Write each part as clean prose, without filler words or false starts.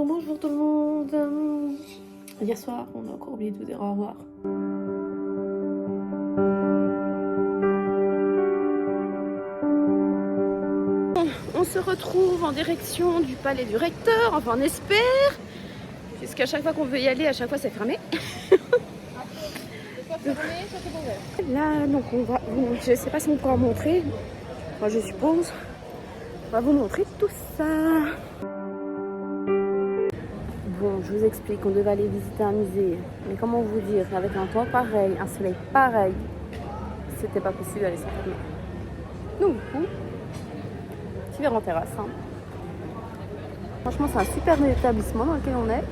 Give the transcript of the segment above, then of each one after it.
bonjour tout le monde. Hier soir, on a encore oublié de vous dire au revoir. On se retrouve en direction du palais du recteur, enfin on espère, puisqu'à chaque fois qu'on veut y aller, à chaque fois c'est fermé. Là, donc on va, je sais pas si on pourra montrer, moi je suppose, on va vous montrer tout ça. Bon, je vous explique, on devait aller visiter un musée, mais comment vous dire, avec un temps pareil, un soleil pareil, c'était pas possible d'aller s'enfermer. Donc du coup, petit verre en terrasse. Hein. Franchement, c'est un super établissement dans lequel on est.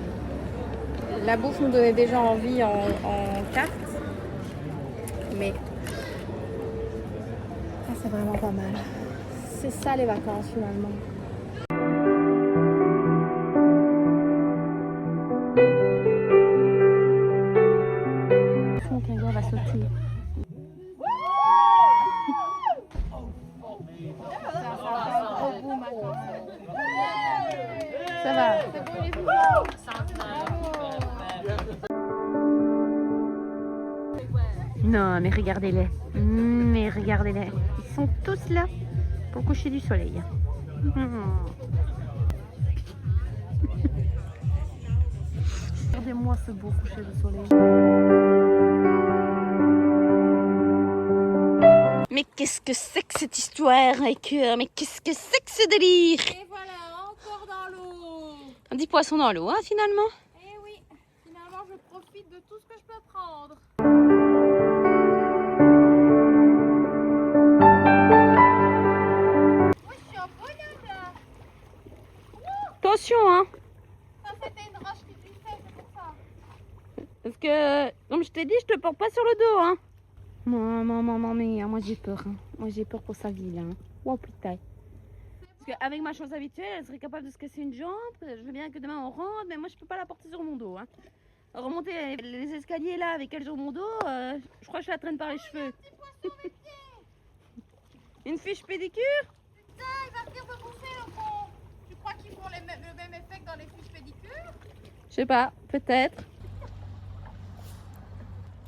La bouffe nous donnait déjà envie en carte, mais ça c'est vraiment pas mal. C'est ça les vacances finalement. Qu'un gars va sauter. Ça va. Non, mais regardez-les. Mais regardez-les. Ils sont tous là pour coucher du soleil. Regardez-moi ce beau coucher de soleil. Mais qu'est-ce que c'est que cette histoire, cœur? Mais qu'est-ce que c'est que ce délire? Et voilà, encore dans l'eau. 10 poissons dans l'eau, hein, finalement. Eh oui, finalement je profite de tout ce que je peux prendre. Moi je suis en bonhomme là. Attention, hein. Ça c'était une roche qui glissait, c'est pour ça. Parce que, comme je t'ai dit, je te porte pas sur le dos, hein. Maman, mais moi j'ai peur. Hein. Moi j'ai peur pour sa vie, là. Hein. Oh putain. Parce qu'avec ma chance habituelle, elle serait capable de se casser une jambe. Je veux bien que demain on rentre, mais moi je peux pas la porter sur mon dos. Hein. Remonter les escaliers là avec elle sur mon dos, je crois que je la traîne par les cheveux. Une fiche pédicure? Putain, il va venir me bouffer le con. Tu crois qu'ils font le même effet que dans les fiches pédicures? Je sais pas, peut-être.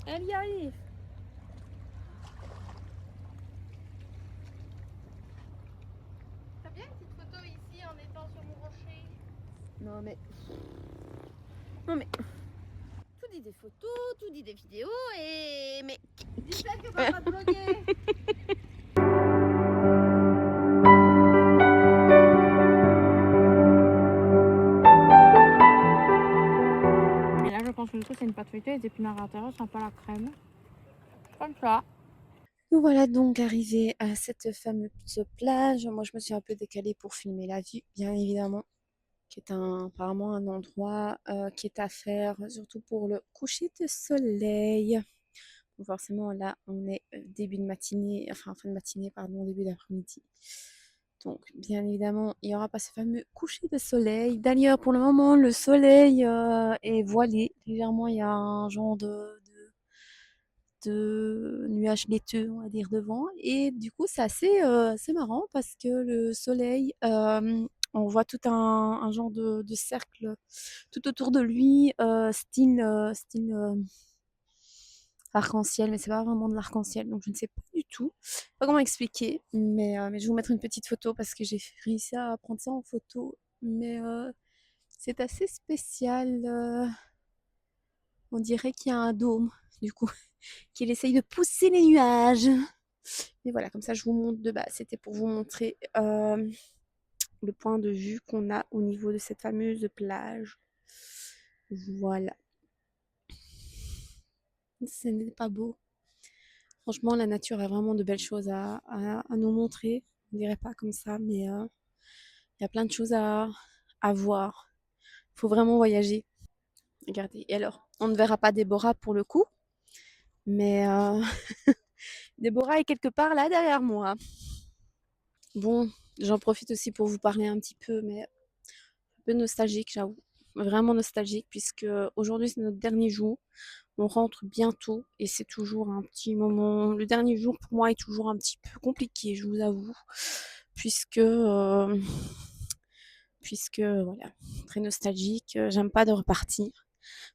Elle y arrive. T'as bien une petite photo ici en étant sur mon rocher? Non mais... Tout dit des photos, tout dit des vidéos et... Mais... Dis peut-être que va pas te bloquer. Et là je pense que du coup c'est une pâte feuilletée, les épinards à l'intérieur, c'est un peu la crème. Comme ça. Nous voilà donc arrivés à cette fameuse plage. Moi je me suis un peu décalée pour filmer la vue, bien évidemment. Qui est apparemment un endroit qui est à faire, surtout pour le coucher de soleil. Donc forcément, là, on est début de matinée, enfin fin de matinée, pardon, début d'après-midi. Donc, bien évidemment, il n'y aura pas ce fameux coucher de soleil. D'ailleurs, pour le moment, le soleil est voilé. Légèrement, il y a un genre de nuages laiteux, on va dire, devant. Et du coup, c'est assez marrant parce que le soleil, on voit tout un genre de cercle tout autour de lui, style arc-en-ciel, mais c'est pas vraiment de l'arc-en-ciel, donc je ne sais pas du tout, pas comment expliquer, mais je vais vous mettre une petite photo parce que j'ai réussi à prendre ça en photo, mais c'est assez spécial. On dirait qu'il y a un dôme, du coup, qu'il essaye de pousser les nuages. Mais voilà, comme ça je vous montre de bas. C'était pour vous montrer le point de vue qu'on a au niveau de cette fameuse plage. Voilà. Ce n'est pas beau. Franchement, la nature a vraiment de belles choses à nous montrer. On dirait pas comme ça, mais il y a plein de choses à voir. Il faut vraiment voyager. Regardez. Et alors, on ne verra pas Déborah pour le coup, mais Déborah est quelque part là derrière moi. Bon, j'en profite aussi pour vous parler un petit peu, mais un peu nostalgique, j'avoue. Vraiment nostalgique, puisque aujourd'hui c'est notre dernier jour. On rentre bientôt et c'est toujours un petit moment. Le dernier jour pour moi est toujours un petit peu compliqué, je vous avoue, puisque puisque voilà, très nostalgique. J'aime pas de repartir,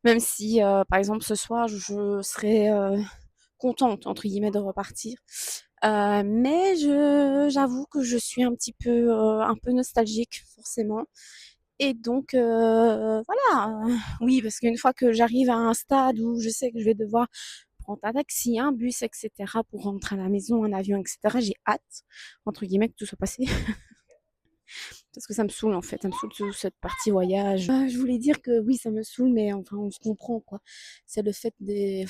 même si, par exemple, ce soir, je serais contente entre guillemets de repartir. Mais j'avoue que je suis un peu nostalgique forcément. Et donc voilà, oui, parce qu'une fois que j'arrive à un stade où je sais que je vais devoir prendre un taxi, un bus, etc. pour rentrer à la maison, un avion, etc. J'ai hâte, entre guillemets, que tout soit passé. Parce que ça me saoule en fait, ça me saoule cette partie voyage. Je voulais dire que oui, ça me saoule, mais enfin, on se comprend quoi. C'est le fait de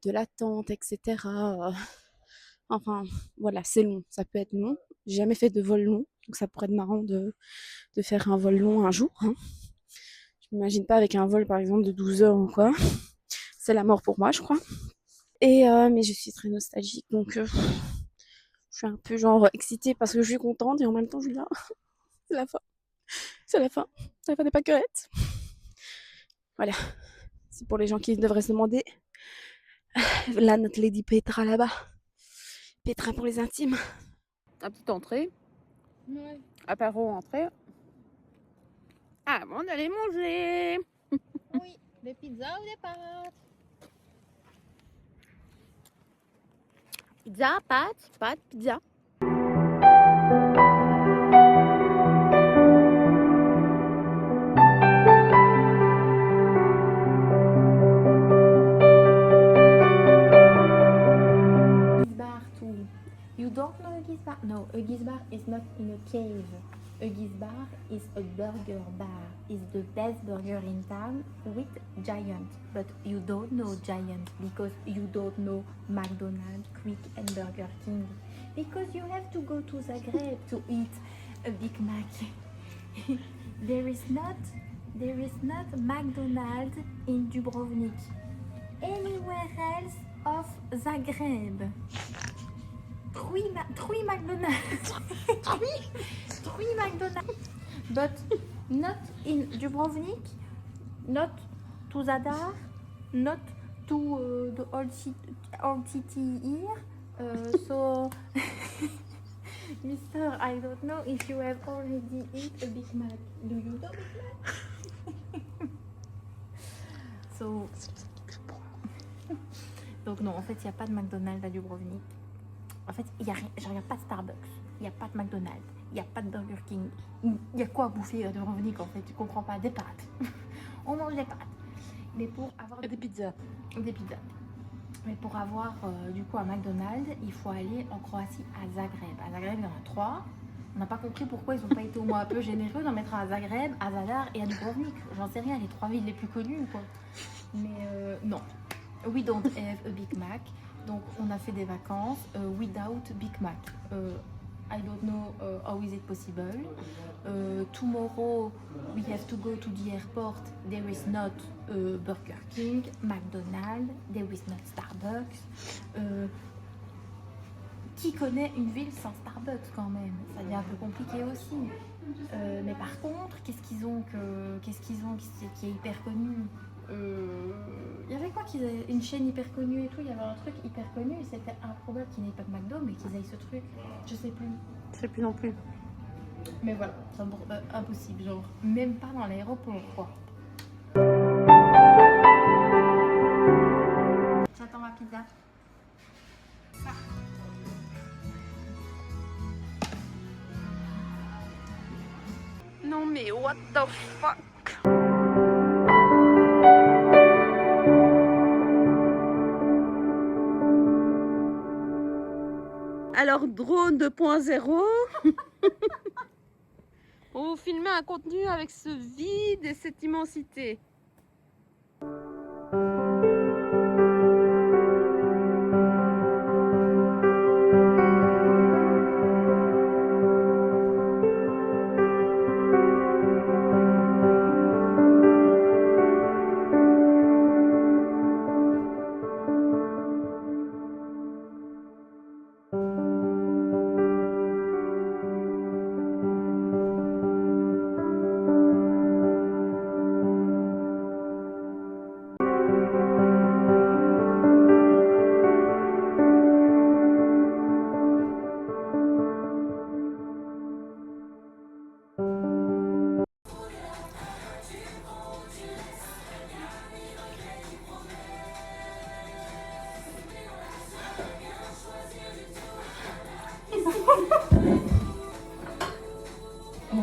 l'attente, etc. Enfin, voilà, c'est long, ça peut être long. J'ai jamais fait de vol long, donc ça pourrait être marrant de faire un vol long un jour. Hein. Je m'imagine pas avec un vol par exemple de 12 heures ou quoi. C'est la mort pour moi, je crois. Et mais je suis très nostalgique, donc je suis un peu genre excitée parce que je suis contente et en même temps je suis là. C'est la fin, c'est la fin, c'est la fin des pâquerettes. Voilà, c'est pour les gens qui devraient se demander. Là, notre Lady Petra là-bas. Petra pour les intimes. La petite entrée. Ouais. Apéro entrée. Avant d'aller manger. Oui, des pizzas ou des pâtes? Pizza, pâte, pizza. Bar too. You don't know a Bar? No, a Bar is not in a cave. A Bar is a burger bar. It's the best burger in town with Giant. But you don't know Giant because you don't know McDonald's, Quick and Burger King. Because you have to go to Zagreb to eat a Big Mac. there is not McDonald's in Dubrovnik. Anywhere else of Zagreb. Three McDonald's. three McDonald's. But not in Dubrovnik, not to Zadar, not to the old city here. So, Mister, I don't know if you have already eat a Big Mac. Do you know Big Mac? So, donc non, en fait, il n'y a pas de McDonald's à Dubrovnik. En fait, il n'y a rien, genre, il n'y a pas de Starbucks, il n'y a pas de McDonald's, il n'y a pas de Burger King. Il y a quoi à bouffer à Dubrovnik en fait? Tu comprends pas? Des pâtes. On mange des pâtes. Mais pour avoir Et des pizzas. des pizzas. Mais pour avoir du coup un McDonald's, il faut aller en Croatie à Zagreb. À Zagreb, il y en a 3. On n'a pas compris pourquoi ils n'ont pas été au moins un peu généreux d'en mettre à Zagreb, à Zadar et à Dubrovnik. J'en sais rien, les 3 villes les plus connues ou quoi. Mais non. We don't have a Big Mac. Donc on a fait des vacances without Big Mac. I don't know how is it possible. Tomorrow we have to go to the airport. There is not Burger King, McDonald's, there is not Starbucks. Qui connaît une ville sans Starbucks quand même? Ça devient un peu compliqué aussi. Mais par contre, qu'est-ce qu'ils ont qui est hyper connu? Il y avait quoi qu'ils avaient une chaîne hyper connue et tout, il y avait un truc hyper connu et c'était improbable qu'ils n'aient pas de McDo mais qu'ils aient ce truc, je sais plus. Je sais plus non plus. Mais voilà, c'est impossible, genre même pas dans l'aéroport quoi. J'attends ma pizza. Non mais what the fuck? Alors drone 2.0. On va vous filmer un contenu avec ce vide et cette immensité.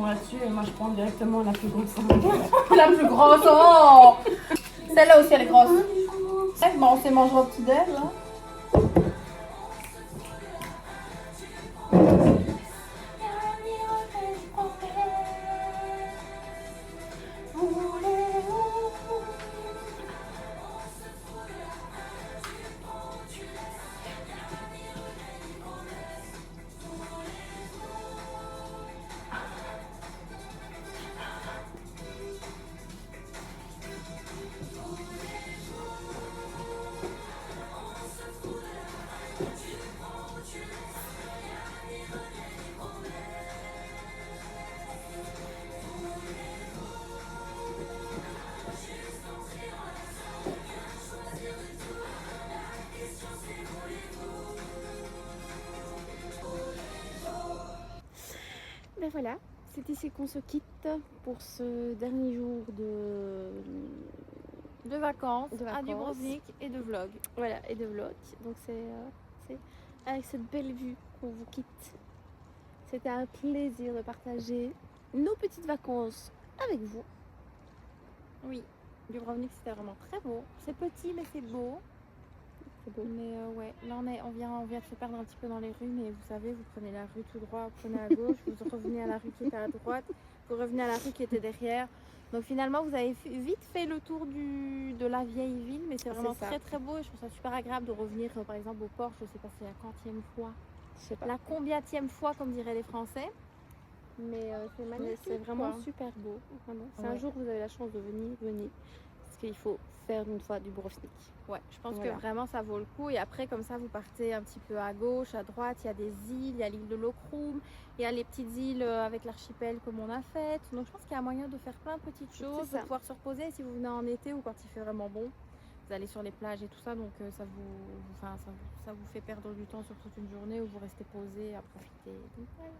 directement là-dessus et moi je prends directement la plus grosse. La plus grosse, oh. Celle-là aussi elle est grosse. Bon, on se mangera au petit-déj. Hein. Ben voilà, c'est ici qu'on se quitte pour ce dernier jour De vacances, De à vacances. Dubrovnik et de vlog. voilà, et de vlog. Donc c'est avec cette belle vue qu'on vous quitte. C'était un plaisir de partager nos petites vacances avec vous. Oui, Dubrovnik c'était vraiment très beau. C'est petit mais c'est beau. C'est beau. Mais ouais, là on vient de se perdre un petit peu dans les rues, mais vous savez, vous prenez la rue tout droit, vous prenez à gauche, vous revenez à la rue qui était à droite, vous revenez à la rue qui était derrière. Donc finalement, vous avez vite fait le tour de la vieille ville, mais c'est vraiment ça. très très beau et je trouve ça super agréable de revenir par exemple au port, je sais pas c'est la quantième fois, Je sais pas. la combienième fois comme diraient les Français. Mais c'est Mais magnifique. c'est vraiment quoi. super beau. Vraiment. Si Ouais. un jour vous avez la chance de venir, venez. Parce qu'il faut faire une fois du Dubrovnik. Ouais, je pense Voilà. que vraiment ça vaut le coup. Et après, comme ça, vous partez un petit peu à gauche, à droite. Il y a des îles, il y a l'île de Lokrum, il y a les petites îles avec l'archipel comme on a fait. Donc je pense qu'il y a moyen de faire plein de petites choses, de ça. pouvoir se reposer. Si vous venez en été ou quand il fait vraiment bon, vous allez sur les plages et tout ça. Donc ça vous fait perdre du temps sur toute une journée où vous restez posé à profiter. Donc, voilà.